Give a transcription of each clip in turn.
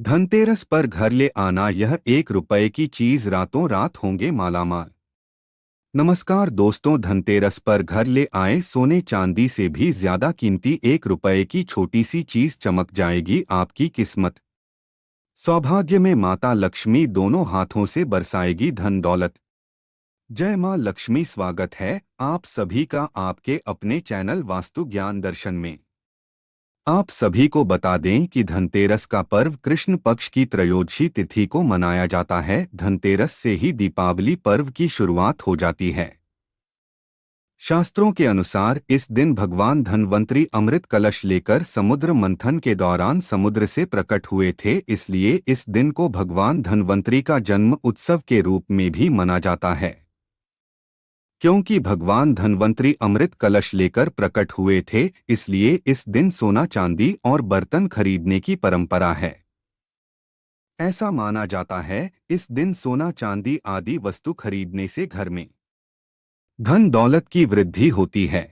धनतेरस पर घर ले आना, यह 1 रुपए की चीज रातों रात होंगे मालामाल। नमस्कार दोस्तों, धनतेरस पर घर ले आए सोने चांदी से भी ज्यादा कीमती 1 रुपए की छोटी सी चीज चमक जाएगी आपकी किस्मत। सौभाग्य में माता लक्ष्मी दोनों हाथों से बरसाएगी धन दौलत। जय मां लक्ष्मी, स्वागत है आप सभी का आपके अपने चैनल वास्तु ज्ञान दर्शन में। आप सभी को बता दें कि धनतेरस का पर्व कृष्ण पक्ष की त्रयोदशी तिथि को मनाया जाता है। धनतेरस से ही दीपावली पर्व की शुरुआत हो जाती है। शास्त्रों के अनुसार इस दिन भगवान धन्वंतरी अमृत कलश लेकर समुद्र मंथन के दौरान समुद्र से प्रकट हुए थे, इसलिए इस दिन को भगवान धन्वंतरी का जन्म उत्सव के रूप में भी मना जाता है। क्योंकि भगवान धन्वंतरी अमृत कलश लेकर प्रकट हुए थे, इसलिए इस दिन सोना चांदी और बर्तन खरीदने की परंपरा है। ऐसा माना जाता है इस दिन सोना चांदी आदि वस्तु खरीदने से घर में धन दौलत की वृद्धि होती है।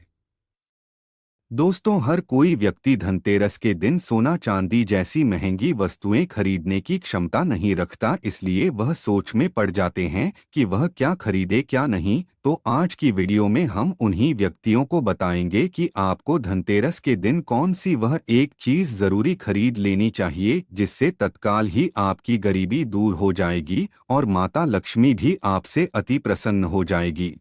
दोस्तों, हर कोई व्यक्ति धनतेरस के दिन सोना चांदी जैसी महंगी वस्तुएं खरीदने की क्षमता नहीं रखता, इसलिए वह सोच में पड़ जाते हैं कि वह क्या खरीदे क्या नहीं। तो आज की वीडियो में हम उन्हीं व्यक्तियों को बताएंगे कि आपको धनतेरस के दिन कौन सी वह एक चीज जरूरी खरीद लेनी चाहिए, जिससे तत्काल ही आपकी गरीबी दूर हो जाएगी और माता लक्ष्मी भी आपसे अति प्रसन्न हो जाएगी।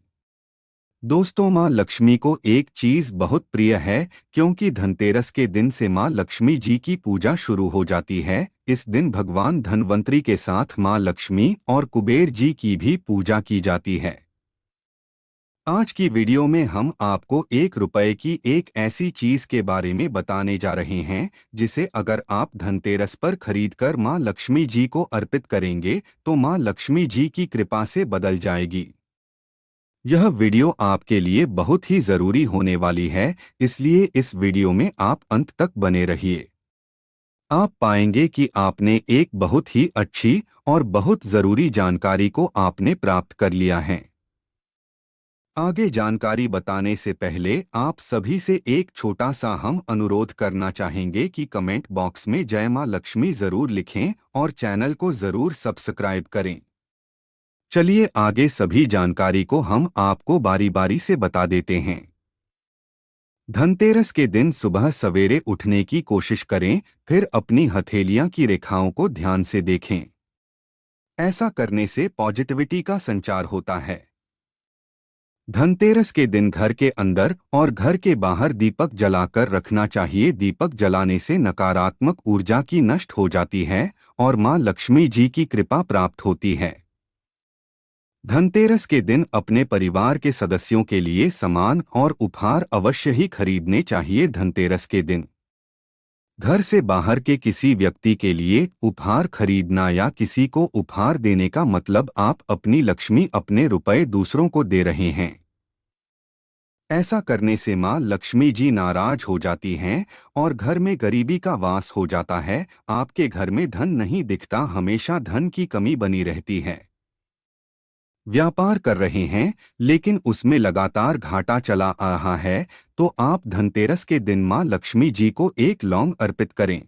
दोस्तों, माँ लक्ष्मी को एक चीज बहुत प्रिय है, क्योंकि धनतेरस के दिन से माँ लक्ष्मी जी की पूजा शुरू हो जाती है। इस दिन भगवान धन्वंतरी के साथ माँ लक्ष्मी और कुबेर जी की भी पूजा की जाती है। आज की वीडियो में हम आपको 1 रुपए की एक ऐसी चीज के बारे में बताने जा रहे हैं, जिसे अगर आप धनतेरस पर खरीदकर माँ लक्ष्मी जी को अर्पित करेंगे तो माँ लक्ष्मी जी की कृपा से बदल जाएगी। यह वीडियो आपके लिए बहुत ही जरूरी होने वाली है, इसलिए इस वीडियो में आप अंत तक बने रहिए। आप पाएंगे कि आपने एक बहुत ही अच्छी और बहुत जरूरी जानकारी को आपने प्राप्त कर लिया है। आगे जानकारी बताने से पहले आप सभी से एक छोटा सा हम अनुरोध करना चाहेंगे कि कमेंट बॉक्स में जय मां लक्ष्मी जरूर लिखें और चैनल को जरूर सब्सक्राइब करें। चलिए आगे सभी जानकारी को हम आपको बारी बारी से बता देते हैं। धनतेरस के दिन सुबह सवेरे उठने की कोशिश करें, फिर अपनी हथेलियां की रेखाओं को ध्यान से देखें। ऐसा करने से पॉजिटिविटी का संचार होता है। धनतेरस के दिन घर के अंदर और घर के बाहर दीपक जलाकर रखना चाहिए। दीपक जलाने से नकारात्मक ऊर्जा की नष्ट हो जाती है और मां लक्ष्मी जी की कृपा प्राप्त होती है। धनतेरस के दिन अपने परिवार के सदस्यों के लिए सामान और उपहार अवश्य ही खरीदने चाहिए। धनतेरस के दिन घर से बाहर के किसी व्यक्ति के लिए उपहार खरीदना या किसी को उपहार देने का मतलब आप अपनी लक्ष्मी, अपने रुपए दूसरों को दे रहे हैं। ऐसा करने से मां लक्ष्मी जी नाराज हो जाती हैं और घर में गरीबी का वास हो जाता है। आपके घर में धन नहीं दिखता, हमेशा धन की कमी बनी रहती है। व्यापार कर रहे हैं लेकिन उसमें लगातार घाटा चला आ रहा है, तो आप धनतेरस के दिन मां लक्ष्मी जी को एक लौंग अर्पित करें।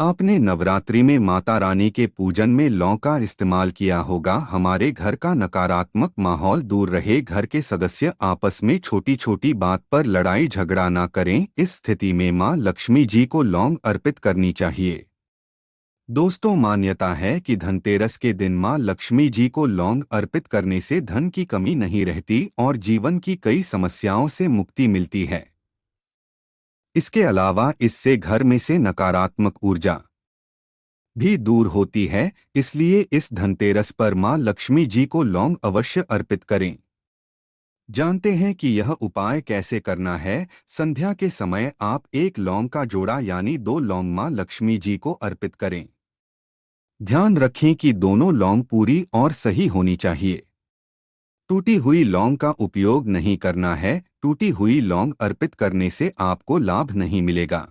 आपने नवरात्रि में माता रानी के पूजन में लौंग का इस्तेमाल किया होगा। हमारे घर का नकारात्मक माहौल दूर रहे, घर के सदस्य आपस में छोटी छोटी बात पर लड़ाई झगड़ा ना करें, इस स्थिति में मां लक्ष्मी जी को लौंग अर्पित करनी चाहिए। दोस्तों, मान्यता है कि धनतेरस के दिन मां लक्ष्मी जी को लौंग अर्पित करने से धन की कमी नहीं रहती और जीवन की कई समस्याओं से मुक्ति मिलती है। इसके अलावा इससे घर में से नकारात्मक ऊर्जा भी दूर होती है, इसलिए इस धनतेरस पर मां लक्ष्मी जी को लौंग अवश्य अर्पित करें। जानते हैं कि यह उपाय कैसे करना है। संध्या के समय आप एक लौंग का जोड़ा यानी 2 लौंग मां लक्ष्मी जी को अर्पित करें। ध्यान रखें कि दोनों लौंग पूरी और सही होनी चाहिए। टूटी हुई लौंग का उपयोग नहीं करना है। टूटी हुई लौंग अर्पित करने से आपको लाभ नहीं मिलेगा।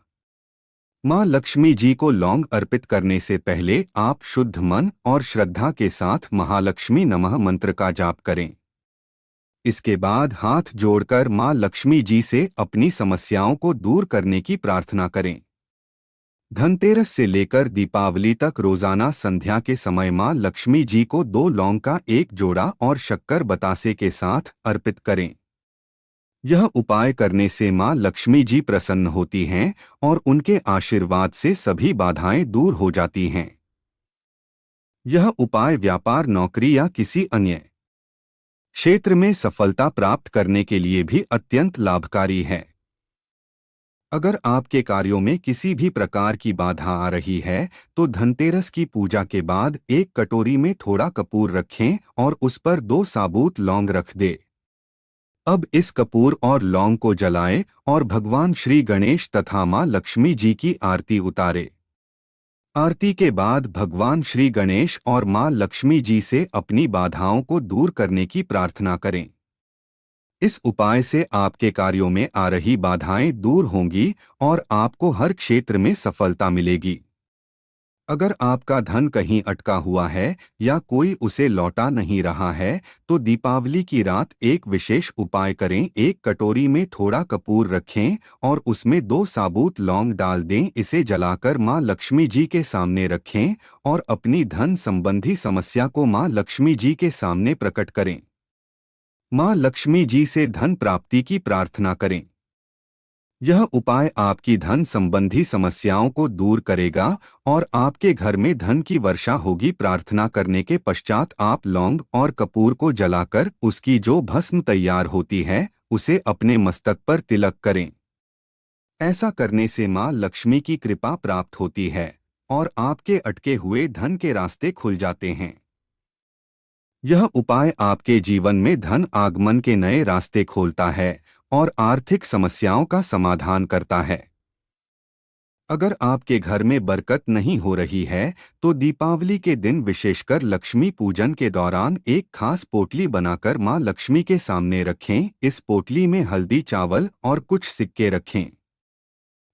मां लक्ष्मी जी को लौंग अर्पित करने से पहले आप शुद्ध मन और श्रद्धा के साथ महालक्ष्मी नमः मंत्र का जाप करें। इसके बाद हाथ जोड़कर मां लक्ष्मी जी से अपनी समस्याओं को दूर करने की प्रार्थना करें। धनतेरस से लेकर दीपावली तक रोजाना संध्या के समय मां लक्ष्मी जी को 2 लौंग का एक जोड़ा और शक्कर बतासे के साथ अर्पित करें। यह उपाय करने से मां लक्ष्मी जी प्रसन्न होती हैं और उनके आशीर्वाद से सभी बाधाएं दूर हो जाती हैं। यह उपाय व्यापार, नौकरी या किसी अन्य क्षेत्र में सफलता प्राप्त करने के लिए भी अत्यंत लाभकारी है। अगर आपके कार्यों में किसी भी प्रकार की बाधा आ रही है तो धनतेरस की पूजा के बाद एक कटोरी में थोड़ा कपूर रखें और उस पर 2 साबुत लौंग रख दें। अब इस कपूर और लौंग को जलाएं और भगवान श्री गणेश तथा मां लक्ष्मी जी की आरती उतारें। आरती के बाद भगवान श्री गणेश और मां लक्ष्मी जी से अपनी बाधाओं को दूर करने की प्रार्थना करें। इस उपाय से आपके कार्यों में आ रही बाधाएं दूर होंगी और आपको हर क्षेत्र में सफलता मिलेगी। अगर आपका धन कहीं अटका हुआ है या कोई उसे लौटा नहीं रहा है तो दीपावली की रात एक विशेष उपाय करें। एक कटोरी में थोड़ा कपूर रखें और उसमें 2 साबुत लौंग डाल दें। इसे जलाकर मां लक्ष्मी जी के सामने रखें और अपनी धन संबंधी समस्या को मां लक्ष्मी जी के सामने प्रकट करें। मां लक्ष्मी जी से धन प्राप्ति की प्रार्थना करें। यह उपाय आपकी धन संबंधी समस्याओं को दूर करेगा और आपके घर में धन की वर्षा होगी। प्रार्थना करने के पश्चात आप लौंग और कपूर को जलाकर उसकी जो भस्म तैयार होती है उसे अपने मस्तक पर तिलक करें। ऐसा करने से मां लक्ष्मी की कृपा प्राप्त होती है और आपके अटके हुए धन के रास्ते खुल जाते हैं। यह उपाय आपके जीवन में धन आगमन के नए रास्ते खोलता है और आर्थिक समस्याओं का समाधान करता है। अगर आपके घर में बरकत नहीं हो रही है तो दीपावली के दिन विशेषकर लक्ष्मी पूजन के दौरान एक खास पोटली बनाकर मां लक्ष्मी के सामने रखें। इस पोटली में हल्दी, चावल और कुछ सिक्के रखें।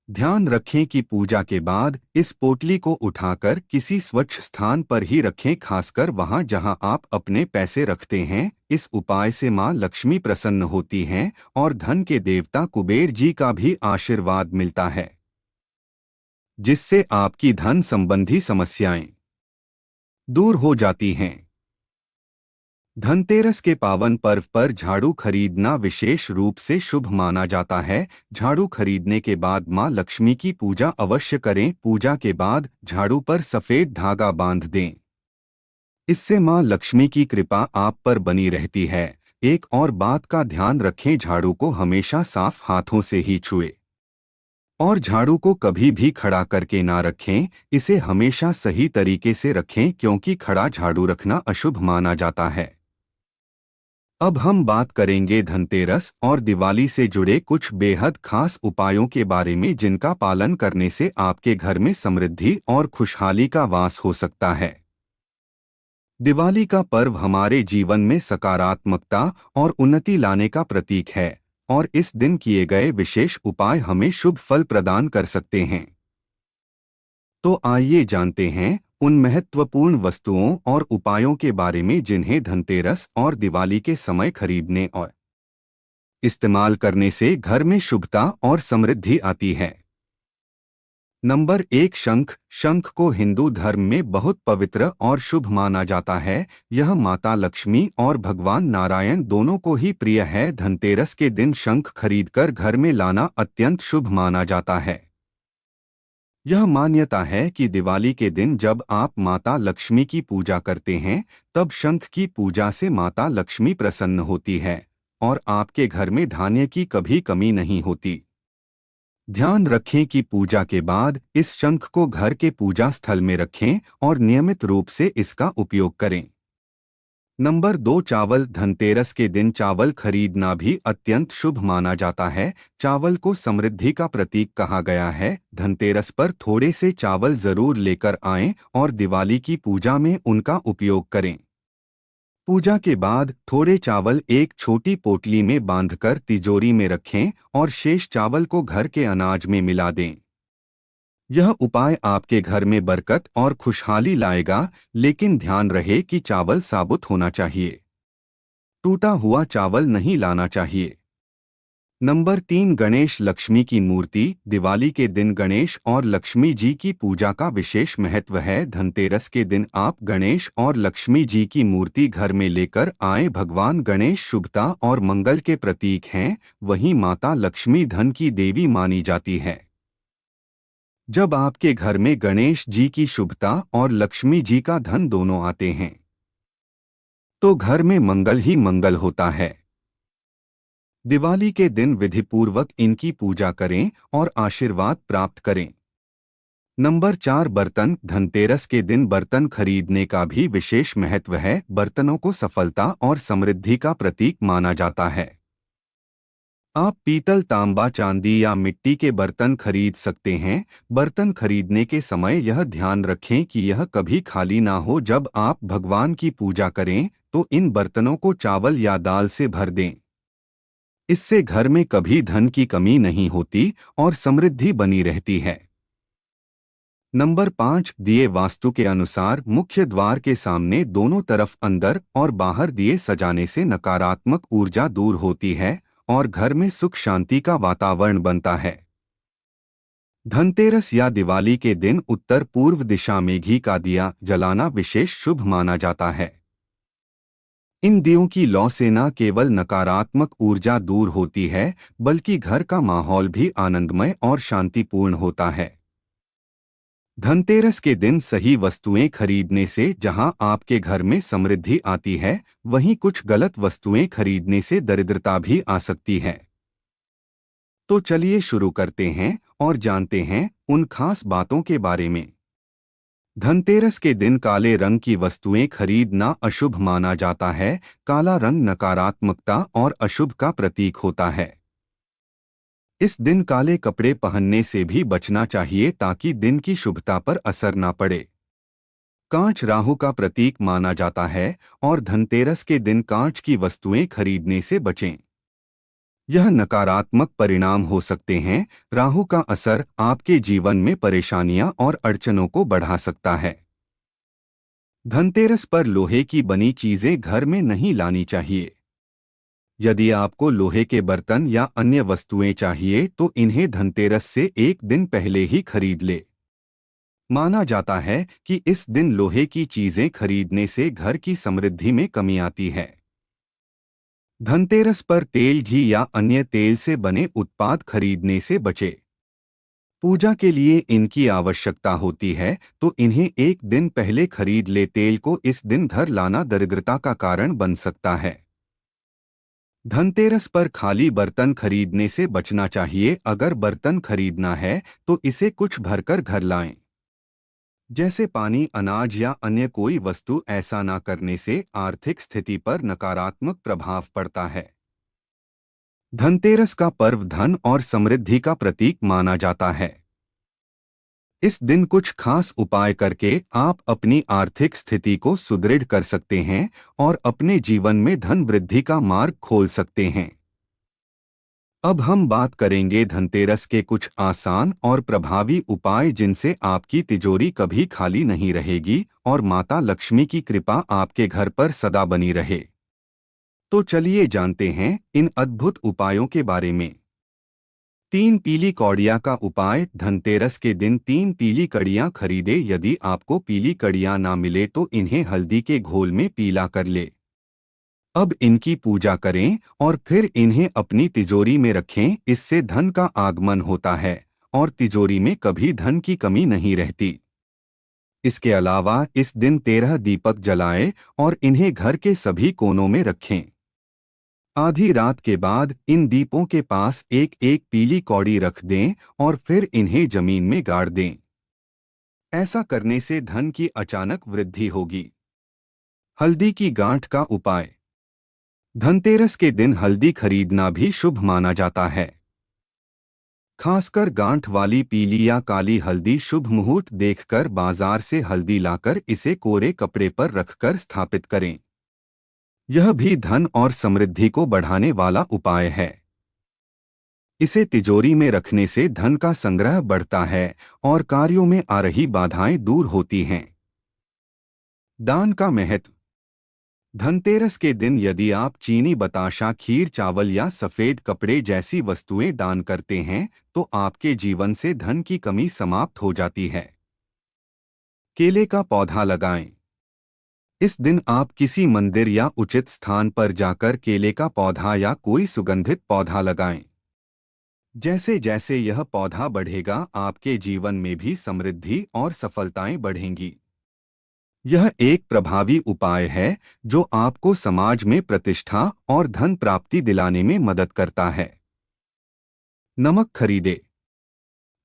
ध्यान रखें कि पूजा के बाद इस पोटली को उठाकर किसी स्वच्छ स्थान पर ही रखें, खासकर वहां जहां आप अपने पैसे रखते हैं। इस उपाय से मां लक्ष्मी प्रसन्न होती हैं और धन के देवता कुबेर जी का भी आशीर्वाद मिलता है, जिससे आपकी धन संबंधी समस्याएं दूर हो जाती हैं। धनतेरस के पावन पर्व पर झाड़ू खरीदना विशेष रूप से शुभ माना जाता है। झाड़ू खरीदने के बाद मां लक्ष्मी की पूजा अवश्य करें। पूजा के बाद झाड़ू पर सफेद धागा बांध दें। इससे मां लक्ष्मी की कृपा आप पर बनी रहती है। एक और बात का ध्यान रखें, झाड़ू को हमेशा साफ हाथों से ही छुएं और झाड़ू को कभी भी खड़ा करके ना रखें। इसे हमेशा सही तरीके से रखें क्योंकि खड़ा झाड़ू रखना अशुभ माना जाता है। अब हम बात करेंगे धनतेरस और दिवाली से जुड़े कुछ बेहद खास उपायों के बारे में जिनका पालन करने से आपके घर में समृद्धि और खुशहाली का वास हो सकता है। दिवाली का पर्व हमारे जीवन में सकारात्मकता और उन्नति लाने का प्रतीक है और इस दिन किए गए विशेष उपाय हमें शुभ फल प्रदान कर सकते हैं। तो आइए जानते हैं उन महत्वपूर्ण वस्तुओं और उपायों के बारे में जिन्हें धनतेरस और दिवाली के समय खरीदने और इस्तेमाल करने से घर में शुभता और समृद्धि आती है। नंबर 1, शंख। शंख को हिंदू धर्म में बहुत पवित्र और शुभ माना जाता है। यह माता लक्ष्मी और भगवान नारायण दोनों को ही प्रिय है। धनतेरस के दिन शंख खरीदकर घर में लाना अत्यंत शुभ माना जाता है। यह मान्यता है कि दिवाली के दिन जब आप माता लक्ष्मी की पूजा करते हैं तब शंख की पूजा से माता लक्ष्मी प्रसन्न होती है और आपके घर में धान्य की कभी कमी नहीं होती। ध्यान रखें कि पूजा के बाद इस शंख को घर के पूजा स्थल में रखें और नियमित रूप से इसका उपयोग करें। नंबर 2, चावल। धनतेरस के दिन चावल खरीदना भी अत्यंत शुभ माना जाता है। चावल को समृद्धि का प्रतीक कहा गया है। धनतेरस पर थोड़े से चावल जरूर लेकर आएं और दिवाली की पूजा में उनका उपयोग करें। पूजा के बाद थोड़े चावल एक छोटी पोटली में बांधकर तिजोरी में रखें और शेष चावल को घर के अनाज में मिला दें। यह उपाय आपके घर में बरकत और खुशहाली लाएगा, लेकिन ध्यान रहे कि चावल साबुत होना चाहिए। टूटा हुआ चावल नहीं लाना चाहिए। नंबर 3, गणेश लक्ष्मी की मूर्ति। दिवाली के दिन गणेश और लक्ष्मी जी की पूजा का विशेष महत्व है। धनतेरस के दिन आप गणेश और लक्ष्मी जी की मूर्ति घर में लेकर आए। भगवान गणेश शुभता और मंगल के प्रतीक हैं, वहीं माता लक्ष्मी धन की देवी मानी जाती है। जब आपके घर में गणेश जी की शुभता और लक्ष्मी जी का धन दोनों आते हैं, तो घर में मंगल ही मंगल होता है। दिवाली के दिन विधिपूर्वक इनकी पूजा करें और आशीर्वाद प्राप्त करें। नंबर 4, बर्तन। धनतेरस के दिन बर्तन खरीदने का भी विशेष महत्व है। बर्तनों को सफलता और समृद्धि का प्रतीक माना जाता है। आप पीतल, तांबा, चांदी या मिट्टी के बर्तन खरीद सकते हैं। बर्तन खरीदने के समय यह ध्यान रखें कि यह कभी खाली ना हो। जब आप भगवान की पूजा करें तो इन बर्तनों को चावल या दाल से भर दें। इससे घर में कभी धन की कमी नहीं होती और समृद्धि बनी रहती है। नंबर 5, दिए। वास्तु के अनुसार मुख्य द्वार के सामने दोनों तरफ अंदर और बाहर दिए सजाने से नकारात्मक ऊर्जा दूर होती है और घर में सुख शांति का वातावरण बनता है। धनतेरस या दिवाली के दिन उत्तर पूर्व दिशा में घी का दिया जलाना विशेष शुभ माना जाता है। इन दियों की लौ से न केवल नकारात्मक ऊर्जा दूर होती है, बल्कि घर का माहौल भी आनंदमय और शांतिपूर्ण होता है। धनतेरस के दिन सही वस्तुएं खरीदने से जहां आपके घर में समृद्धि आती है, वहीं कुछ गलत वस्तुएं खरीदने से दरिद्रता भी आ सकती है। तो चलिए शुरू करते हैं और जानते हैं उन खास बातों के बारे में। धनतेरस के दिन काले रंग की वस्तुएं खरीदना अशुभ माना जाता है। काला रंग नकारात्मकता और अशुभ का प्रतीक होता है। इस दिन काले कपड़े पहनने से भी बचना चाहिए ताकि दिन की शुभता पर असर न पड़े। कांच राहु का प्रतीक माना जाता है और धनतेरस के दिन कांच की वस्तुएं खरीदने से बचें। यह नकारात्मक परिणाम हो सकते हैं। राहु का असर आपके जीवन में परेशानियां और अड़चनों को बढ़ा सकता है। धनतेरस पर लोहे की बनी चीजें घर में नहीं लानी चाहिए। यदि आपको लोहे के बर्तन या अन्य वस्तुएं चाहिए तो इन्हें धनतेरस से एक दिन पहले ही खरीद ले। माना जाता है कि इस दिन लोहे की चीजें खरीदने से घर की समृद्धि में कमी आती है। धनतेरस पर तेल, घी या अन्य तेल से बने उत्पाद खरीदने से बचे। पूजा के लिए इनकी आवश्यकता होती है तो इन्हें एक दिन पहले खरीद ले। तेल को इस दिन घर लाना दरिद्रता का कारण बन सकता है। धनतेरस पर खाली बर्तन खरीदने से बचना चाहिए। अगर बर्तन खरीदना है तो इसे कुछ भरकर घर लाएं, जैसे पानी, अनाज या अन्य कोई वस्तु। ऐसा ना करने से आर्थिक स्थिति पर नकारात्मक प्रभाव पड़ता है। धनतेरस का पर्व धन और समृद्धि का प्रतीक माना जाता है। इस दिन कुछ खास उपाय करके आप अपनी आर्थिक स्थिति को सुदृढ़ कर सकते हैं और अपने जीवन में धन वृद्धि का मार्ग खोल सकते हैं। अब हम बात करेंगे धनतेरस के कुछ आसान और प्रभावी उपाय जिनसे आपकी तिजोरी कभी खाली नहीं रहेगी और माता लक्ष्मी की कृपा आपके घर पर सदा बनी रहे। तो चलिए जानते हैं इन अद्भुत उपायों के बारे में। 3 पीली कौड़ियाँ का उपाय। धनतेरस के दिन 3 पीली कड़ियाँ खरीदे। यदि आपको पीली कड़ियाँ ना मिले तो इन्हें हल्दी के घोल में पीला कर ले। अब इनकी पूजा करें और फिर इन्हें अपनी तिजोरी में रखें। इससे धन का आगमन होता है और तिजोरी में कभी धन की कमी नहीं रहती। इसके अलावा इस दिन 13 दीपक जलाएं और इन्हें घर के सभी कोनों में रखें। आधी रात के बाद इन दीपों के पास एक एक पीली कौड़ी रख दें और फिर इन्हें जमीन में गाड़ दें। ऐसा करने से धन की अचानक वृद्धि होगी। हल्दी की गांठ का उपाय। धनतेरस के दिन हल्दी खरीदना भी शुभ माना जाता है। खासकर गांठ वाली पीली या काली हल्दी। शुभ मुहूर्त देखकर बाजार से हल्दी लाकर इसे कोरे कपड़े पर रखकर स्थापित करें। यह भी धन और समृद्धि को बढ़ाने वाला उपाय है। इसे तिजोरी में रखने से धन का संग्रह बढ़ता है और कार्यों में आ रही बाधाएं दूर होती हैं। दान का महत्व। धनतेरस के दिन यदि आप चीनी बताशा, खीर, चावल या सफेद कपड़े जैसी वस्तुएं दान करते हैं तो आपके जीवन से धन की कमी समाप्त हो जाती है। केले का पौधा लगाएं। इस दिन आप किसी मंदिर या उचित स्थान पर जाकर केले का पौधा या कोई सुगंधित पौधा लगाएं। जैसे जैसे यह पौधा बढ़ेगा आपके जीवन में भी समृद्धि और सफलताएं बढ़ेंगी। यह एक प्रभावी उपाय है जो आपको समाज में प्रतिष्ठा और धन प्राप्ति दिलाने में मदद करता है। नमक खरीदे।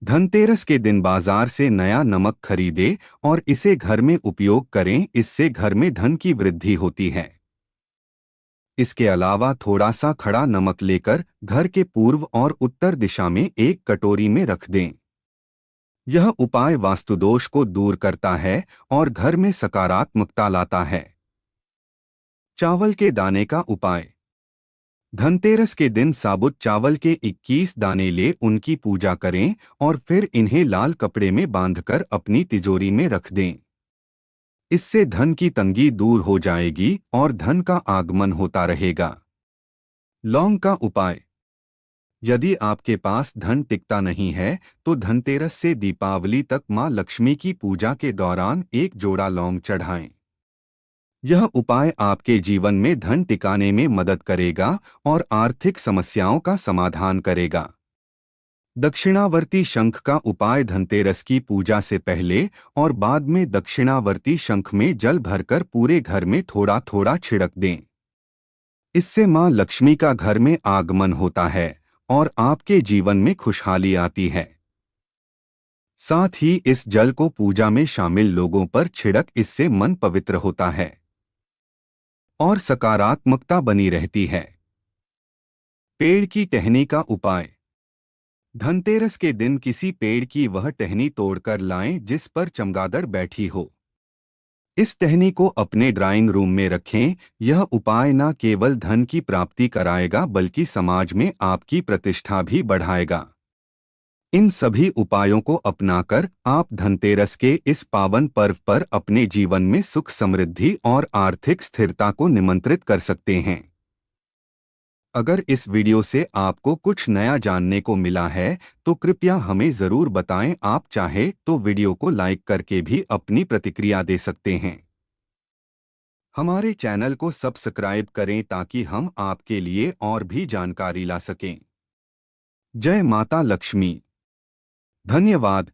धनतेरस के दिन बाजार से नया नमक खरीदे और इसे घर में उपयोग करें, इससे घर में धन की वृद्धि होती है। इसके अलावा थोड़ा सा खड़ा नमक लेकर घर के पूर्व और उत्तर दिशा में एक कटोरी में रख दें। यह उपाय वास्तुदोष को दूर करता है और घर में सकारात्मकता लाता है। चावल के दाने का उपाय। धनतेरस के दिन साबुत चावल के 21 दाने ले उनकी पूजा करें और फिर इन्हें लाल कपड़े में बांधकर अपनी तिजोरी में रख दें। इससे धन की तंगी दूर हो जाएगी और धन का आगमन होता रहेगा। लौंग का उपाय। यदि आपके पास धन टिकता नहीं है तो धनतेरस से दीपावली तक मां लक्ष्मी की पूजा के दौरान एक जोड़ा लौंग चढ़ाएं। यह उपाय आपके जीवन में धन टिकाने में मदद करेगा और आर्थिक समस्याओं का समाधान करेगा। दक्षिणावर्ती शंख का उपाय। धनतेरस की पूजा से पहले और बाद में दक्षिणावर्ती शंख में जल भरकर पूरे घर में थोड़ा थोड़ा छिड़क दें। इससे मां लक्ष्मी का घर में आगमन होता है और आपके जीवन में खुशहाली आती है। साथ ही इस जल को पूजा में शामिल लोगों पर छिड़क, इससे मन पवित्र होता है और सकारात्मकता बनी रहती है। पेड़ की टहनी का उपाय। धनतेरस के दिन किसी पेड़ की वह टहनी तोड़कर लाएं जिस पर चमगादड़ बैठी हो। इस टहनी को अपने ड्राइंग रूम में रखें। यह उपाय न केवल धन की प्राप्ति कराएगा बल्कि समाज में आपकी प्रतिष्ठा भी बढ़ाएगा। इन सभी उपायों को अपनाकर आप धनतेरस के इस पावन पर्व पर अपने जीवन में सुख, समृद्धि और आर्थिक स्थिरता को निमंत्रित कर सकते हैं। अगर इस वीडियो से आपको कुछ नया जानने को मिला है तो कृपया हमें ज़रूर बताएं। आप चाहे तो वीडियो को लाइक करके भी अपनी प्रतिक्रिया दे सकते हैं। हमारे चैनल को सब्सक्राइब करें ताकि हम आपके लिए और भी जानकारी ला सकें। जय माता लक्ष्मी। धन्यवाद।